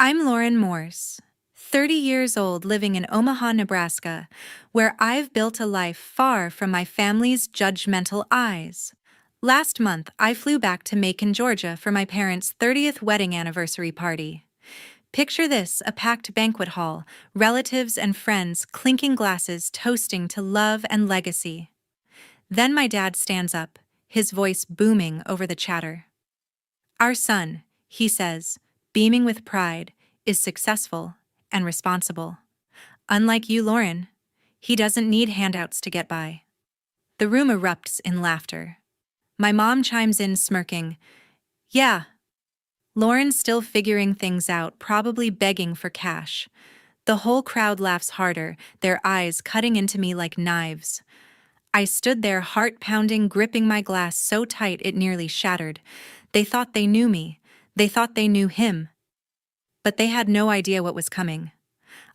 I'm Lauren Morse, 30 years old living in Omaha, Nebraska, where I've built a life far from my family's judgmental eyes. Last month, I flew back to Macon, Georgia for my parents' 30th wedding anniversary party. Picture this, a packed banquet hall, relatives and friends clinking glasses toasting to love and legacy. Then my dad stands up, his voice booming over the chatter. Our son, he says, beaming with pride, is successful and responsible. Unlike you, Lauren, he doesn't need handouts to get by. The room erupts in laughter. My mom chimes in smirking, "Yeah." Lauren's still figuring things out, probably begging for cash. The whole crowd laughs harder, their eyes cutting into me like knives. I stood there, heart pounding, gripping my glass so tight it nearly shattered. They thought they knew me. They thought they knew him. But they had no idea what was coming.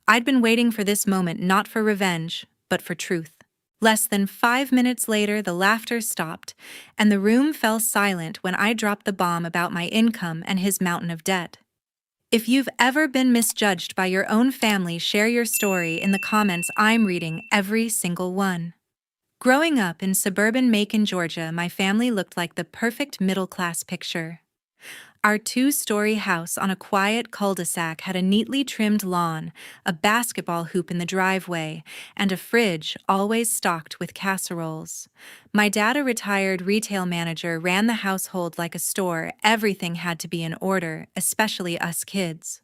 I'd been waiting for this moment not for revenge, but for truth. Less than 5 minutes later, the laughter stopped, and the room fell silent when I dropped the bomb about my income and his mountain of debt. If you've ever been misjudged by your own family, share your story in the comments. I'm reading every single one. Growing up in suburban Macon, Georgia, my family looked like the perfect middle-class picture. Our two-story house on a quiet cul-de-sac had a neatly trimmed lawn, a basketball hoop in the driveway, and a fridge always stocked with casseroles. My dad, a retired retail manager, ran the household like a store. Everything had to be in order, especially us kids.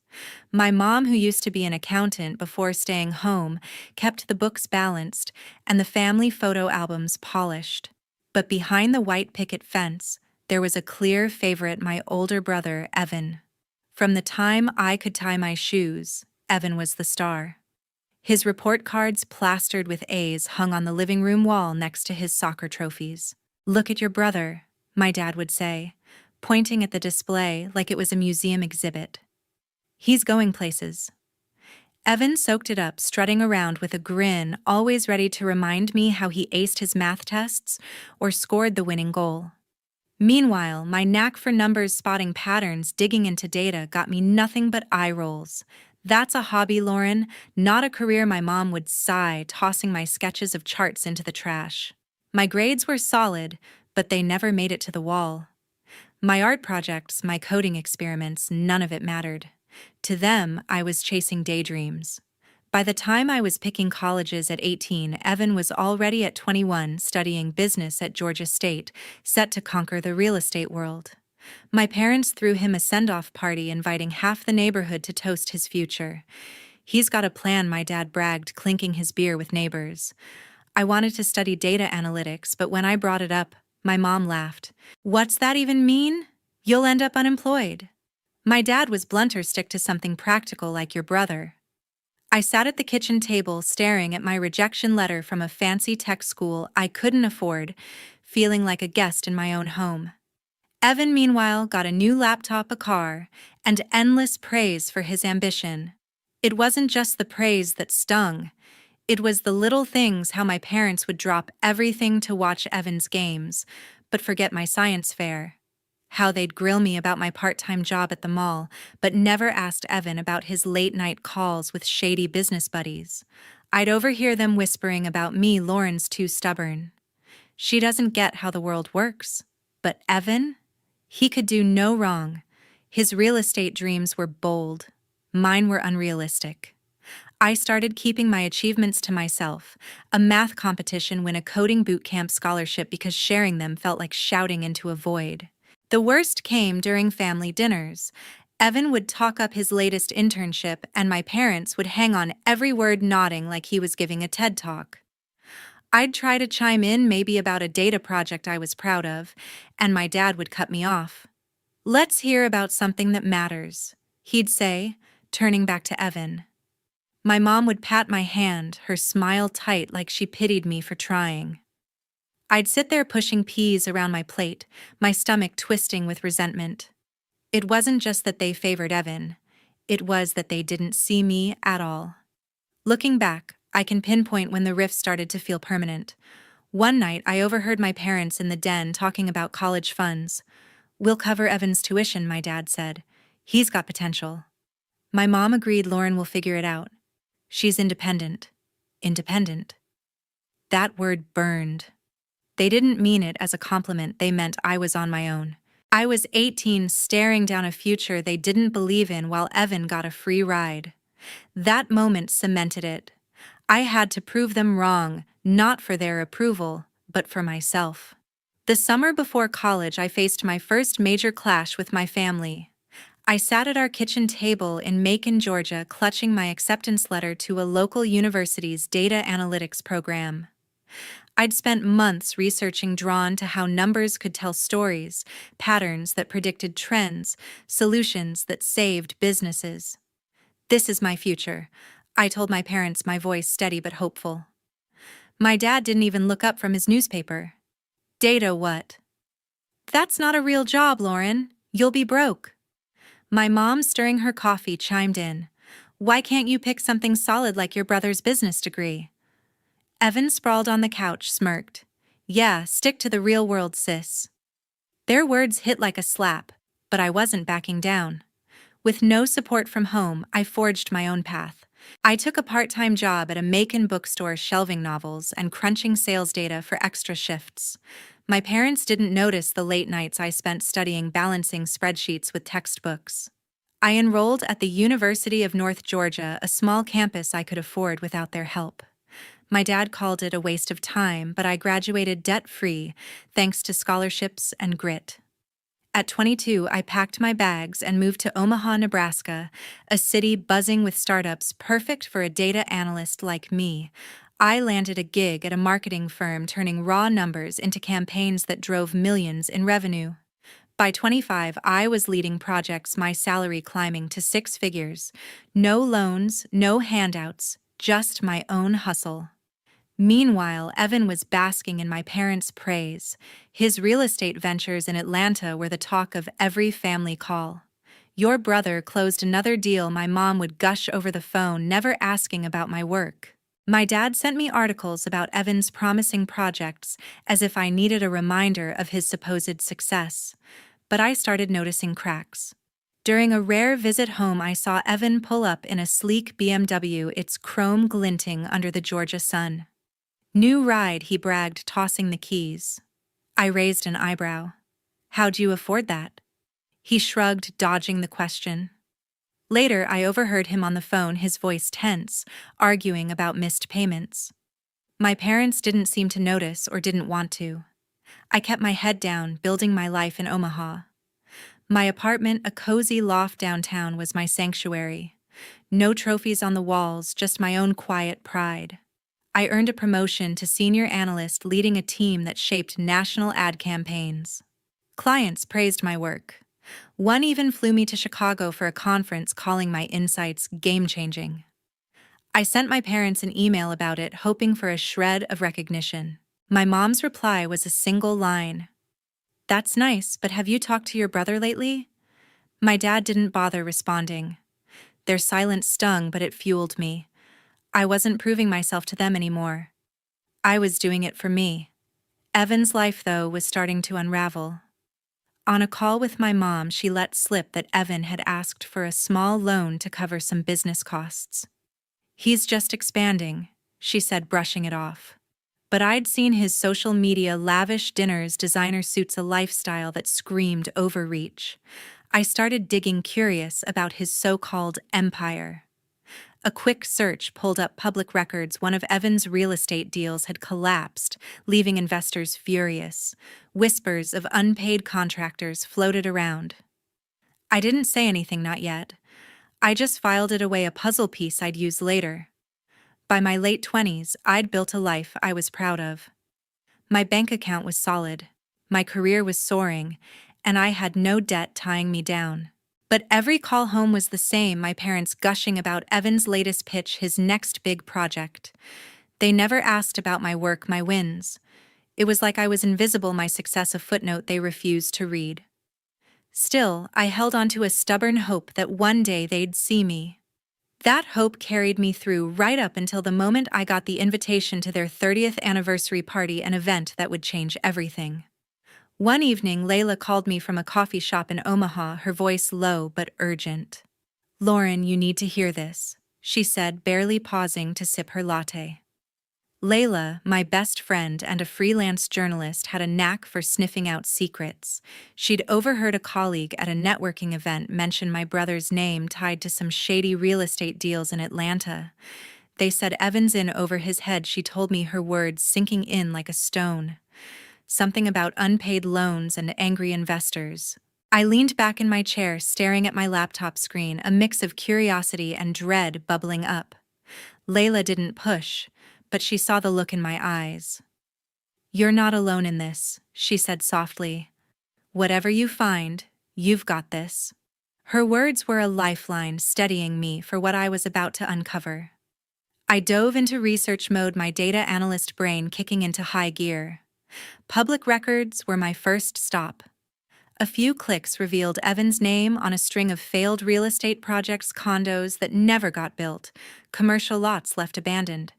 My mom, who used to be an accountant before staying home, kept the books balanced and the family photo albums polished. But behind the white picket fence, there was a clear favorite, my older brother, Evan. From the time I could tie my shoes, Evan was the star. His report cards plastered with A's hung on the living room wall next to his soccer trophies. "Look at your brother," my dad would say, pointing at the display like it was a museum exhibit. "He's going places." Evan soaked it up, strutting around with a grin, always ready to remind me how he aced his math tests or scored the winning goal. Meanwhile, my knack for numbers, spotting patterns, digging into data got me nothing but eye rolls. "That's a hobby, Lauren, not a career," my mom would sigh, tossing my sketches of charts into the trash. My grades were solid, but they never made it to the wall. My art projects, my coding experiments, none of it mattered. To them, I was chasing daydreams. By the time I was picking colleges at 18, Evan was already at 21, studying business at Georgia State, set to conquer the real estate world. My parents threw him a send-off party, inviting half the neighborhood to toast his future. "He's got a plan," my dad bragged, clinking his beer with neighbors. I wanted to study data analytics, but when I brought it up, my mom laughed. "What's that even mean? You'll end up unemployed." My dad was blunter, "Stick to something practical like your brother." I sat at the kitchen table staring at my rejection letter from a fancy tech school I couldn't afford, feeling like a guest in my own home. Evan, meanwhile, got a new laptop, a car, and endless praise for his ambition. It wasn't just the praise that stung. It was the little things, how my parents would drop everything to watch Evan's games, but forget my science fair. How they'd grill me about my part-time job at the mall, but never asked Evan about his late-night calls with shady business buddies. I'd overhear them whispering about me, "Lauren's too stubborn. She doesn't get how the world works." But Evan? He could do no wrong. His real estate dreams were bold. Mine were unrealistic. I started keeping my achievements to myself. A math competition, win a coding bootcamp scholarship, because sharing them felt like shouting into a void. The worst came during family dinners. Evan would talk up his latest internship, and my parents would hang on every word, nodding like he was giving a TED Talk. I'd try to chime in, maybe about a data project I was proud of, and my dad would cut me off. "Let's hear about something that matters," he'd say, turning back to Evan. My mom would pat my hand, her smile tight like she pitied me for trying. I'd sit there pushing peas around my plate, my stomach twisting with resentment. It wasn't just that they favored Evan. It was that they didn't see me at all. Looking back, I can pinpoint when the rift started to feel permanent. One night, I overheard my parents in the den talking about college funds. "We'll cover Evan's tuition," my dad said. "He's got potential." My mom agreed Lauren will figure it out. She's independent. Independent. That word burned. They didn't mean it as a compliment, they meant I was on my own. I was 18 staring down a future they didn't believe in while Evan got a free ride. That moment cemented it. I had to prove them wrong, not for their approval, but for myself. The summer before college, I faced my first major clash with my family. I sat at our kitchen table in Macon, Georgia, clutching my acceptance letter to a local university's data analytics program. I'd spent months researching, drawn to how numbers could tell stories, patterns that predicted trends, solutions that saved businesses. This is my future, I told my parents, my voice steady but hopeful. My dad didn't even look up from his newspaper. Data what? That's not a real job, Lauren. You'll be broke. My mom, stirring her coffee, chimed in. Why can't you pick something solid like your brother's business degree? Evan sprawled on the couch, smirked. Yeah, stick to the real world, sis. Their words hit like a slap, but I wasn't backing down. With no support from home, I forged my own path. I took a part-time job at a Macon bookstore shelving novels and crunching sales data for extra shifts. My parents didn't notice the late nights I spent studying, balancing spreadsheets with textbooks. I enrolled at the University of North Georgia, a small campus I could afford without their help. My dad called it a waste of time, but I graduated debt-free thanks to scholarships and grit. At 22, I packed my bags and moved to Omaha, Nebraska, a city buzzing with startups perfect for a data analyst like me. I landed a gig at a marketing firm, turning raw numbers into campaigns that drove millions in revenue. By 25, I was leading projects, my salary climbing to six figures. No loans, no handouts, just my own hustle. Meanwhile, Evan was basking in my parents' praise. His real estate ventures in Atlanta were the talk of every family call. Your brother closed another deal, my mom would gush over the phone, never asking about my work. My dad sent me articles about Evan's promising projects, as if I needed a reminder of his supposed success. But I started noticing cracks. During a rare visit home, I saw Evan pull up in a sleek BMW, its chrome glinting under the Georgia sun. New ride, he bragged, tossing the keys. I raised an eyebrow. How'd you afford that? He shrugged, dodging the question. Later, I overheard him on the phone, his voice tense, arguing about missed payments. My parents didn't seem to notice or didn't want to. I kept my head down, building my life in Omaha. My apartment, a cozy loft downtown, was my sanctuary. No trophies on the walls, just my own quiet pride. I earned a promotion to senior analyst, leading a team that shaped national ad campaigns. Clients praised my work. One even flew me to Chicago for a conference, calling my insights game-changing. I sent my parents an email about it, hoping for a shred of recognition. My mom's reply was a single line. That's nice, but have you talked to your brother lately? My dad didn't bother responding. Their silence stung, but it fueled me. I wasn't proving myself to them anymore. I was doing it for me. Evan's life, though, was starting to unravel. On a call with my mom, she let slip that Evan had asked for a small loan to cover some business costs. He's just expanding, she said, brushing it off. But I'd seen his social media, lavish dinners, designer suits, a lifestyle that screamed overreach. I started digging, curious about his so-called empire. A quick search pulled up public records. One of Evan's real estate deals had collapsed, leaving investors furious. Whispers of unpaid contractors floated around. I didn't say anything, not yet. I just filed it away, a puzzle piece I'd use later. By my late 20s, I'd built a life I was proud of. My bank account was solid, my career was soaring, and I had no debt tying me down. But every call home was the same, my parents gushing about Evan's latest pitch, his next big project. They never asked about my work, my wins. It was like I was invisible, my success a footnote they refused to read. Still, I held on to a stubborn hope that one day they'd see me. That hope carried me through right up until the moment I got the invitation to their 30th anniversary party, an event that would change everything. One evening, Layla called me from a coffee shop in Omaha, her voice low but urgent. Lauren, you need to hear this, she said, barely pausing to sip her latte. Layla, my best friend and a freelance journalist, had a knack for sniffing out secrets. She'd overheard a colleague at a networking event mention my brother's name tied to some shady real estate deals in Atlanta. They said Evan's in over his head. She told me, her words sinking in like a stone. Something about unpaid loans and angry investors. I leaned back in my chair, staring at my laptop screen, a mix of curiosity and dread bubbling up. Layla didn't push, but she saw the look in my eyes. "You're not alone in this," she said softly. "Whatever you find, you've got this." Her words were a lifeline, steadying me for what I was about to uncover. I dove into research mode, my data analyst brain kicking into high gear. Public records were my first stop. A few clicks revealed Evan's name on a string of failed real estate projects, condos that never got built, commercial lots left abandoned.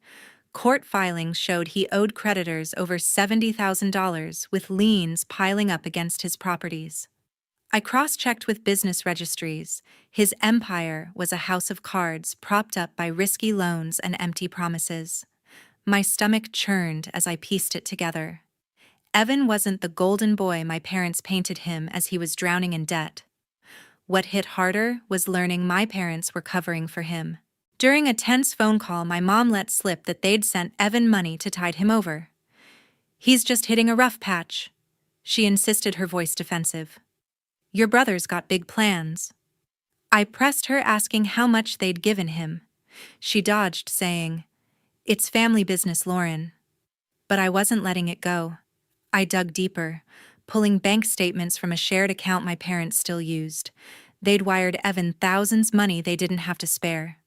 Court filings showed he owed creditors over $70,000, with liens piling up against his properties. I cross-checked with business registries. His empire was a house of cards propped up by risky loans and empty promises. My stomach churned as I pieced it together. Evan wasn't the golden boy my parents painted him as. He was drowning in debt. What hit harder was learning my parents were covering for him. During a tense phone call, my mom let slip that they'd sent Evan money to tide him over. "He's just hitting a rough patch," she insisted, her voice defensive. "Your brother's got big plans." I pressed her, asking how much they'd given him. She dodged, saying, "It's family business, Lauren." But I wasn't letting it go. I dug deeper, pulling bank statements from a shared account my parents still used. They'd wired Evan thousands, money they didn't have to spare.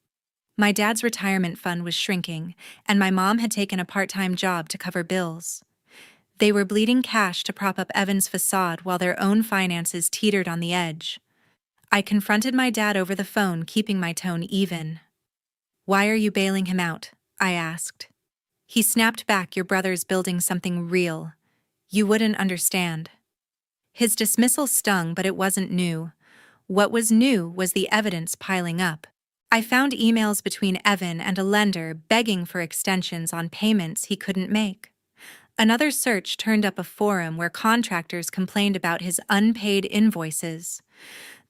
My dad's retirement fund was shrinking, and my mom had taken a part-time job to cover bills. They were bleeding cash to prop up Evan's facade while their own finances teetered on the edge. I confronted my dad over the phone, keeping my tone even. "Why are you bailing him out?" I asked. He snapped back, "Your brother's building something real. You wouldn't understand." His dismissal stung, but it wasn't new. What was new was the evidence piling up. I found emails between Evan and a lender begging for extensions on payments he couldn't make. Another search turned up a forum where contractors complained about his unpaid invoices.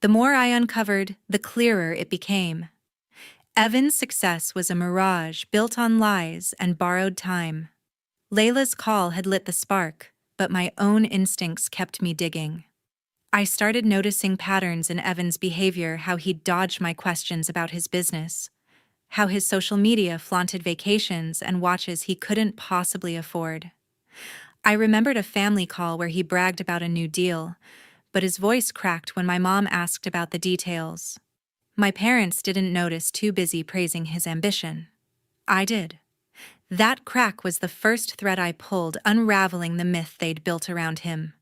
The more I uncovered, the clearer it became. Evan's success was a mirage built on lies and borrowed time. Layla's call had lit the spark, but my own instincts kept me digging. I started noticing patterns in Evan's behavior, how he'd dodge my questions about his business, how his social media flaunted vacations and watches he couldn't possibly afford. I remembered a family call where he bragged about a new deal, but his voice cracked when my mom asked about the details. My parents didn't notice, too busy praising his ambition. I did. That crack was the first thread I pulled, unraveling the myth they'd built around him.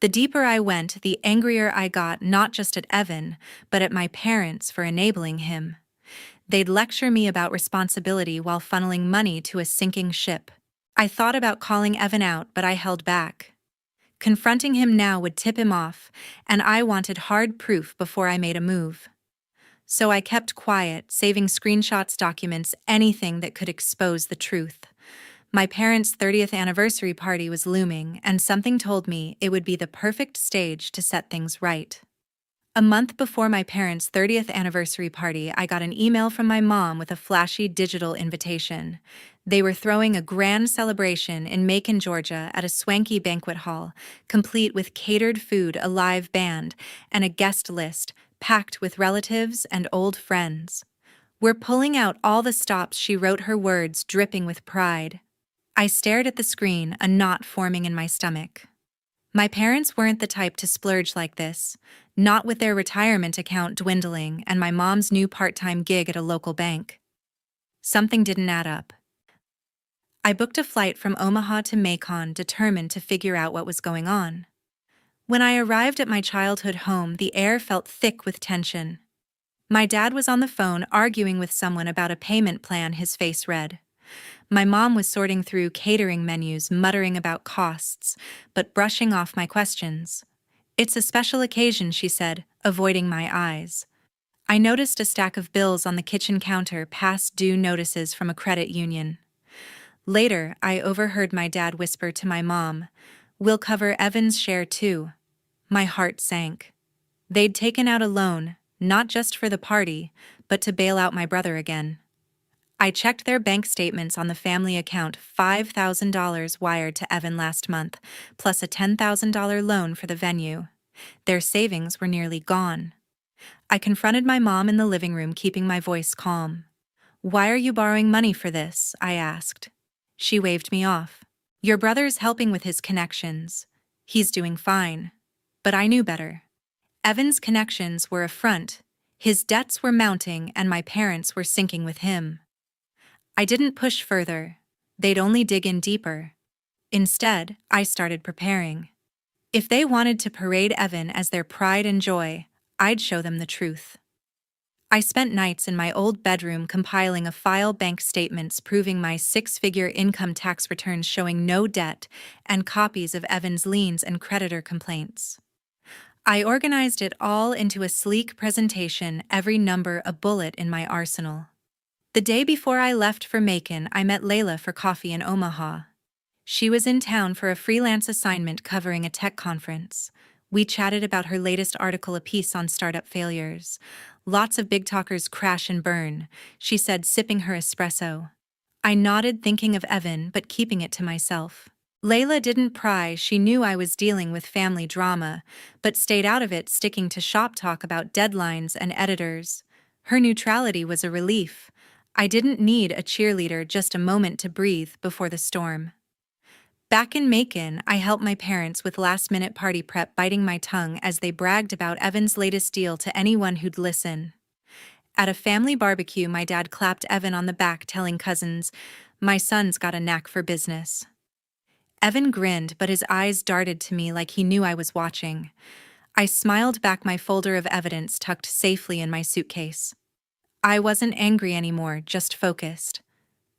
The deeper I went, the angrier I got, not just at Evan, but at my parents for enabling him. They'd lecture me about responsibility while funneling money to a sinking ship. I thought about calling Evan out, but I held back. Confronting him now would tip him off, and I wanted hard proof before I made a move. So I kept quiet, saving screenshots, documents, anything that could expose the truth. My parents' 30th anniversary party was looming, and something told me it would be the perfect stage to set things right. A month before my parents' 30th anniversary party, I got an email from my mom with a flashy digital invitation. They were throwing a grand celebration in Macon, Georgia, at a swanky banquet hall, complete with catered food, a live band, and a guest list packed with relatives and old friends. "We're pulling out all the stops," she wrote, her words dripping with pride. I stared at the screen, a knot forming in my stomach. My parents weren't the type to splurge like this, not with their retirement account dwindling and my mom's new part-time gig at a local bank. Something didn't add up. I booked a flight from Omaha to Macon, determined to figure out what was going on. When I arrived at my childhood home, the air felt thick with tension. My dad was on the phone arguing with someone about a payment plan, his face red. My mom was sorting through catering menus, muttering about costs, but brushing off my questions. "It's a special occasion," she said, avoiding my eyes. I noticed a stack of bills on the kitchen counter, past due notices from a credit union. Later, I overheard my dad whisper to my mom, "We'll cover Evan's share too." My heart sank. They'd taken out a loan, not just for the party, but to bail out my brother again. I checked their bank statements on the family account. $5,000 wired to Evan last month, plus a $10,000 loan for the venue. Their savings were nearly gone. I confronted my mom in the living room, keeping my voice calm. "Why are you borrowing money for this?" I asked. She waved me off. "Your brother's helping with his connections. He's doing fine." But I knew better. Evan's connections were a front. His debts were mounting, and my parents were sinking with him. I didn't push further. They'd only dig in deeper. Instead, I started preparing. If they wanted to parade Evan as their pride and joy, I'd show them the truth. I spent nights in my old bedroom compiling a file, bank statements proving my six-figure income, tax returns showing no debt, and copies of Evan's liens and creditor complaints. I organized it all into a sleek presentation, every number a bullet in my arsenal. The day before I left for Macon, I met Layla for coffee in Omaha. She was in town for a freelance assignment covering a tech conference. We chatted about her latest article, a piece on startup failures. "Lots of big talkers crash and burn," she said, sipping her espresso. I nodded, thinking of Evan, but keeping it to myself. Layla didn't pry. She knew I was dealing with family drama, but stayed out of it, sticking to shop talk about deadlines and editors. Her neutrality was a relief. I didn't need a cheerleader, just a moment to breathe before the storm. Back in Macon, I helped my parents with last-minute party prep, biting my tongue as they bragged about Evan's latest deal to anyone who'd listen. At a family barbecue, my dad clapped Evan on the back, telling cousins, "My son's got a knack for business." Evan grinned, but his eyes darted to me like he knew I was watching. I smiled back, my folder of evidence tucked safely in my suitcase. I wasn't angry anymore, just focused.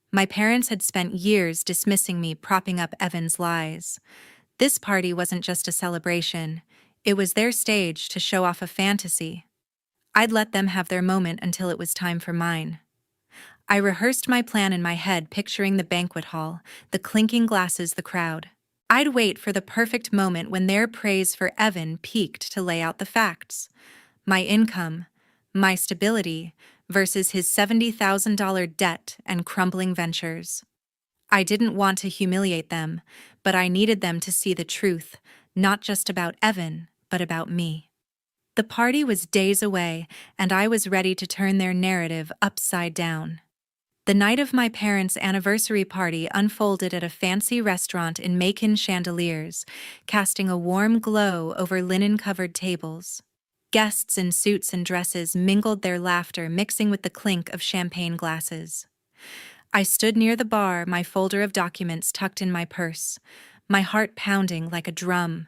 My parents had spent years dismissing me, propping up Evan's lies. This party wasn't just a celebration. It was their stage to show off a fantasy. I'd let them have their moment until it was time for mine. I rehearsed my plan in my head, picturing the banquet hall, the clinking glasses, the crowd. I'd wait for the perfect moment when their praise for Evan peaked to lay out the facts. My income, my stability, versus his $70,000 debt and crumbling ventures. I didn't want to humiliate them, but I needed them to see the truth, not just about Evan, but about me. The party was days away, and I was ready to turn their narrative upside down. The night of my parents' anniversary party unfolded at a fancy restaurant in Macon, chandeliers casting a warm glow over linen-covered tables. Guests in suits and dresses mingled, their laughter mixing with the clink of champagne glasses. I stood near the bar, my folder of documents tucked in my purse, my heart pounding like a drum.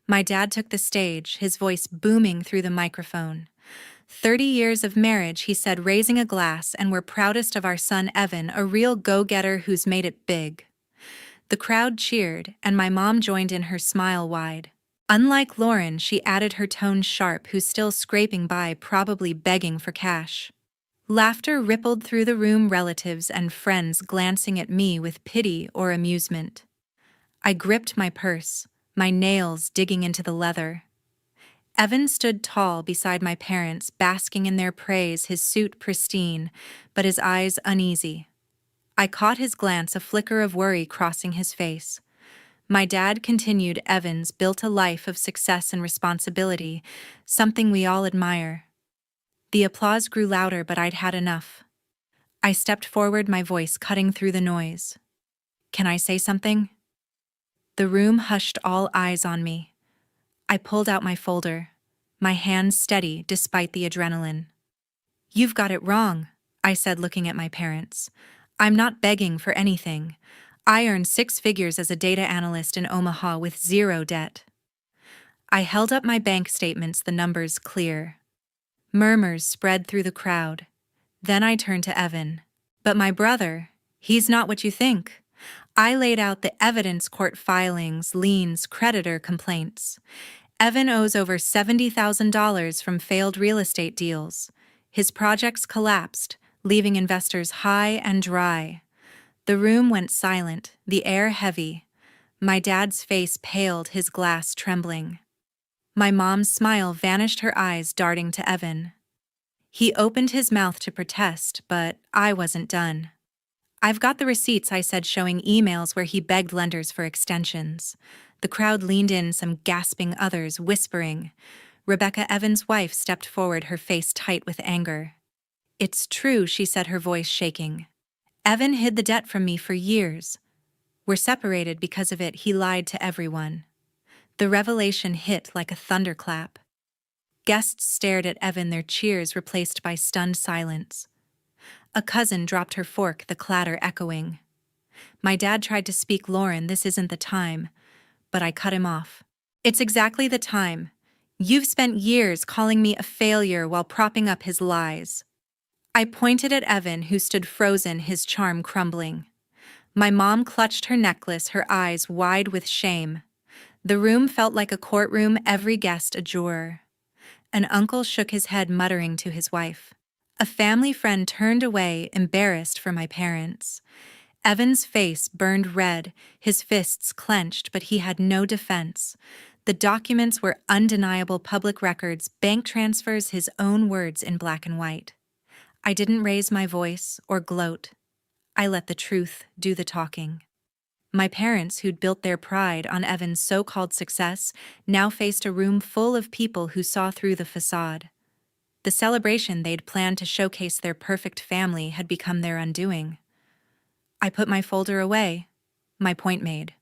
My dad took the stage, his voice booming through the microphone. 30 years of marriage, he said, raising a glass, and we're proudest of our son Evan, a real go-getter who's made it big. The crowd cheered, and my mom joined in, her smile wide. Unlike Lauren, she added, her tone sharp, who's still scraping by, probably begging for cash. Laughter rippled through the room, relatives and friends glancing at me with pity or amusement. I gripped my purse, my nails digging into the leather. Evan stood tall beside my parents, basking in their praise, his suit pristine, but his eyes uneasy. I caught his glance, a flicker of worry crossing his face. My dad continued, "Evan's built a life of success and responsibility, something we all admire." The applause grew louder, but I'd had enough. I stepped forward, my voice cutting through the noise. "Can I say something?" The room hushed, all eyes on me. I pulled out my folder, my hands steady despite the adrenaline. "You've got it wrong," I said, looking at my parents. "I'm not begging for anything. I earned 6 figures as a data analyst in Omaha with 0 debt." I held up my bank statements, the numbers clear. Murmurs spread through the crowd. Then I turned to Evan. "But my brother, he's not what you think." I laid out the evidence: court filings, liens, creditor complaints. Evan owes over $70,000 from failed real estate deals. His projects collapsed, leaving investors high and dry. The room went silent, the air heavy. My dad's face paled, his glass trembling. My mom's smile vanished, her eyes darting to Evan. He opened his mouth to protest, but I wasn't done. "I've got the receipts," I said, showing emails where he begged lenders for extensions. The crowd leaned in, some gasping, others whispering. Rebecca, Evan's wife, stepped forward, her face tight with anger. "It's true," she said, her voice shaking. "Evan hid the debt from me for years. We're separated because of it. He lied to everyone." The revelation hit like a thunderclap. Guests stared at Evan, their cheers replaced by stunned silence. A cousin dropped her fork, the clatter echoing. My dad tried to speak. "Lauren, this isn't the time," but I cut him off. "It's exactly the time. You've spent years calling me a failure while propping up his lies." I pointed at Evan, who stood frozen, his charm crumbling. My mom clutched her necklace, her eyes wide with shame. The room felt like a courtroom, every guest a juror. An uncle shook his head, muttering to his wife. A family friend turned away, embarrassed for my parents. Evan's face burned red, his fists clenched, but he had no defense. The documents were undeniable public records, bank transfers, his own words in black and white. I didn't raise my voice or gloat. I let the truth do the talking. My parents, who'd built their pride on Evan's so-called success, now faced a room full of people who saw through the facade. The celebration they'd planned to showcase their perfect family had become their undoing. I put my folder away, my point made.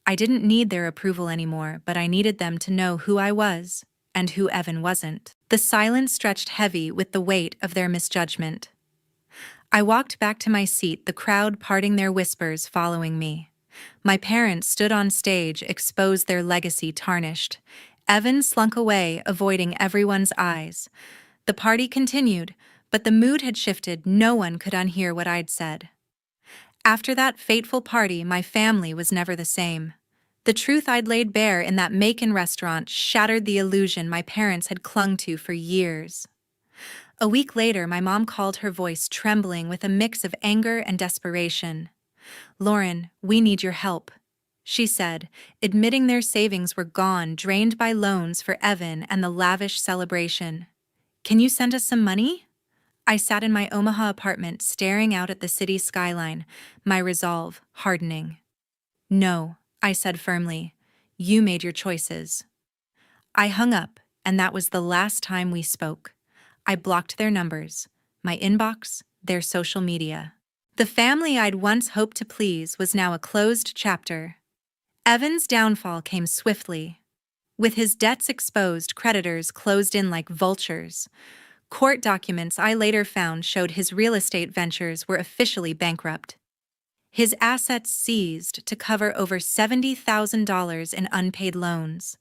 I didn't need their approval anymore, but I needed them to know who I was and who Evan wasn't. The silence stretched heavy with the weight of their misjudgment. I walked back to my seat, the crowd parting their whispers, following me. My parents stood on stage, exposed, their legacy tarnished. Evan slunk away, avoiding everyone's eyes. The party continued, but the mood had shifted. No one could unhear what I'd said. After that fateful party, my family was never the same. The truth I'd laid bare in that Macon restaurant shattered the illusion my parents had clung to for years. A week later, my mom called, her voice trembling with a mix of anger and desperation. "Lauren, we need your help," she said, admitting their savings were gone, drained by loans for Evan and the lavish celebration. "Can you send us some money?" I sat in my Omaha apartment, staring out at the city skyline, my resolve hardening. "No," I said firmly. "You made your choices." I hung up, and that was the last time we spoke. I blocked their numbers, my inbox, their social media. The family I'd once hoped to please was now a closed chapter. Evan's downfall came swiftly. With his debts exposed, creditors closed in like vultures. Court documents I later found showed his real estate ventures were officially bankrupt. His assets seized to cover over $70,000 in unpaid loans.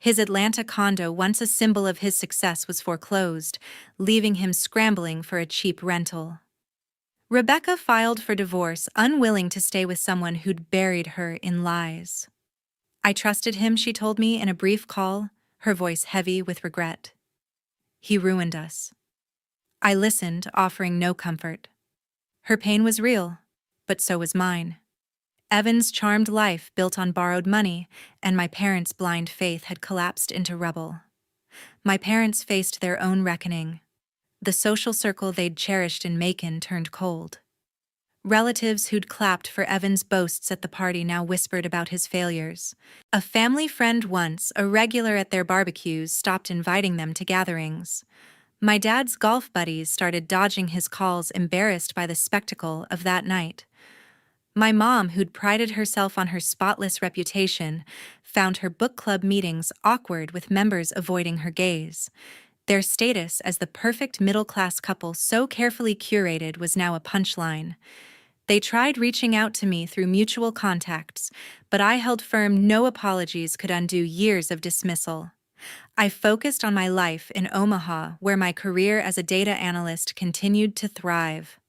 His Atlanta condo, once a symbol of his success, was foreclosed, leaving him scrambling for a cheap rental. Rebecca filed for divorce, unwilling to stay with someone who'd buried her in lies. "I trusted him," she told me in a brief call, her voice heavy with regret. "He ruined us." I listened, offering no comfort. Her pain was real, but so was mine. Evan's charmed life built on borrowed money, and my parents' blind faith had collapsed into rubble. My parents faced their own reckoning. The social circle they'd cherished in Macon turned cold. Relatives who'd clapped for Evan's boasts at the party now whispered about his failures. A family friend, once a regular at their barbecues, stopped inviting them to gatherings. My dad's golf buddies started dodging his calls, embarrassed by the spectacle of that night. My mom, who'd prided herself on her spotless reputation, found her book club meetings awkward, with members avoiding her gaze. Their status as the perfect middle-class couple, so carefully curated, was now a punchline. They tried reaching out to me through mutual contacts, but I held firm. No apologies could undo years of dismissal. I focused on my life in Omaha, where my career as a data analyst continued to thrive.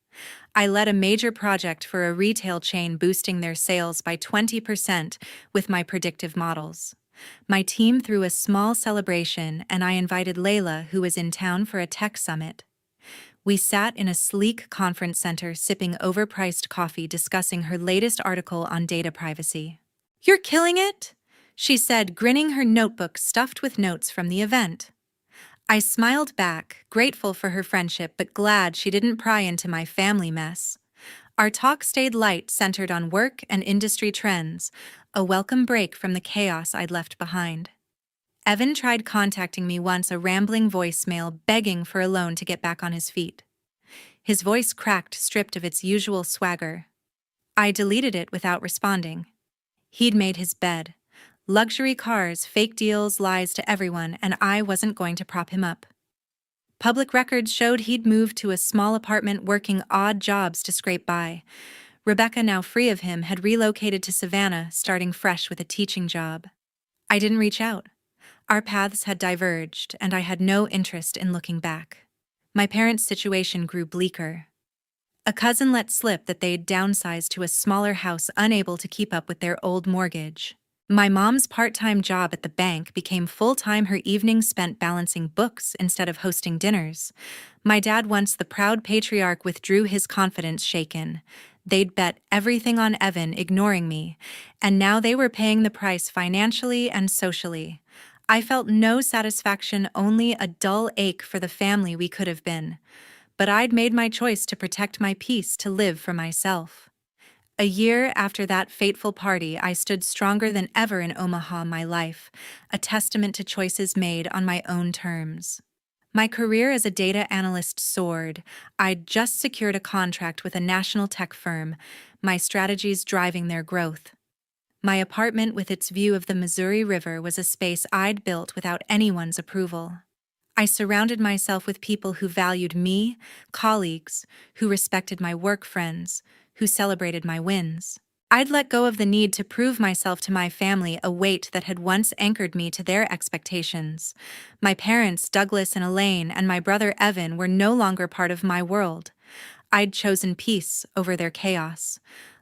I led a major project for a retail chain, boosting their sales by 20% with my predictive models. My team threw a small celebration, and I invited Layla, who was in town for a tech summit. We sat in a sleek conference center sipping overpriced coffee discussing her latest article on data privacy. "You're killing it," she said, grinning, her notebook stuffed with notes from the event. I smiled back, grateful for her friendship but glad she didn't pry into my family mess. Our talk stayed light, centered on work and industry trends, a welcome break from the chaos I'd left behind. Evan tried contacting me once, a rambling voicemail begging for a loan to get back on his feet. His voice cracked, stripped of its usual swagger. I deleted it without responding. He'd made his bed. Luxury cars, fake deals, lies to everyone, and I wasn't going to prop him up. Public records showed he'd moved to a small apartment, working odd jobs to scrape by. Rebecca, now free of him, had relocated to Savannah, starting fresh with a teaching job. I didn't reach out. Our paths had diverged, and I had no interest in looking back. My parents' situation grew bleaker. A cousin let slip that they'd downsized to a smaller house, unable to keep up with their old mortgage. My mom's part-time job at the bank became full-time, her evenings spent balancing books instead of hosting dinners. My dad, once the proud patriarch, withdrew, his confidence shaken. They'd bet everything on Evan, ignoring me, and now they were paying the price financially and socially. I felt no satisfaction, only a dull ache for the family we could have been. But I'd made my choice to protect my peace, to live for myself. A year after that fateful party, I stood stronger than ever in Omaha, my life, a testament to choices made on my own terms. My career as a data analyst soared. I'd just secured a contract with a national tech firm, my strategies driving their growth. My apartment with its view of the Missouri River was a space I'd built without anyone's approval. I surrounded myself with people who valued me, colleagues, who respected my work, friends, who celebrated my wins. I'd let go of the need to prove myself to my family, a weight that had once anchored me to their expectations. My parents, Douglas and Elaine, and my brother Evan, were no longer part of my world. I'd chosen peace over their chaos.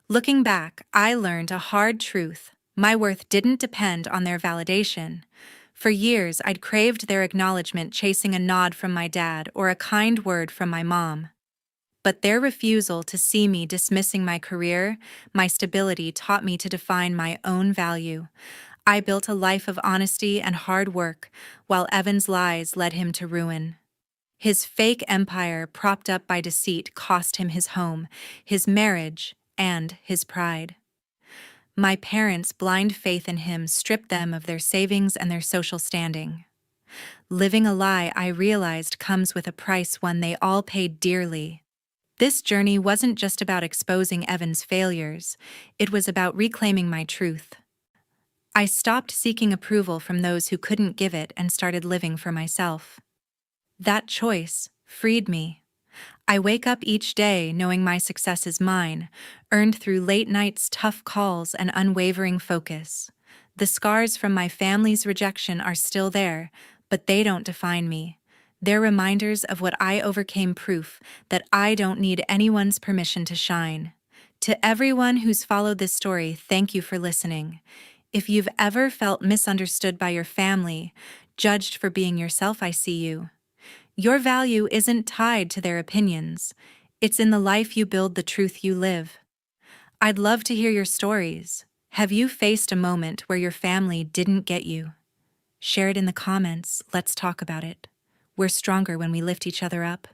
Looking back, I learned a hard truth. My worth didn't depend on their validation. For years, I'd craved their acknowledgement, chasing a nod from my dad or a kind word from my mom. But their refusal to see me dismissing my career, my stability, taught me to define my own value. I built a life of honesty and hard work, while Evan's lies led him to ruin. His fake empire, propped up by deceit, cost him his home, his marriage, and his pride. My parents' blind faith in him stripped them of their savings and their social standing. Living a lie, I realized, comes with a price, one they all paid dearly. This journey wasn't just about exposing Evan's failures, it was about reclaiming my truth. I stopped seeking approval from those who couldn't give it and started living for myself. That choice freed me. I wake up each day knowing my success is mine, earned through late nights, tough calls, and unwavering focus. The scars from my family's rejection are still there, but they don't define me. They're reminders of what I overcame, proof that I don't need anyone's permission to shine. To everyone who's followed this story, thank you for listening. If you've ever felt misunderstood by your family, judged for being yourself, I see you. Your value isn't tied to their opinions. It's in the life you build, the truth you live. I'd love to hear your stories. Have you faced a moment where your family didn't get you? Share it in the comments. Let's talk about it. We're stronger when we lift each other up.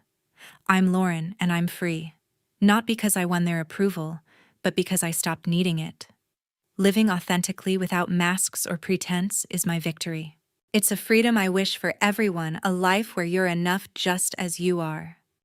I'm Lauren, and I'm free. Not because I won their approval, but because I stopped needing it. Living authentically without masks or pretense is my victory. It's a freedom I wish for everyone, a life where you're enough just as you are.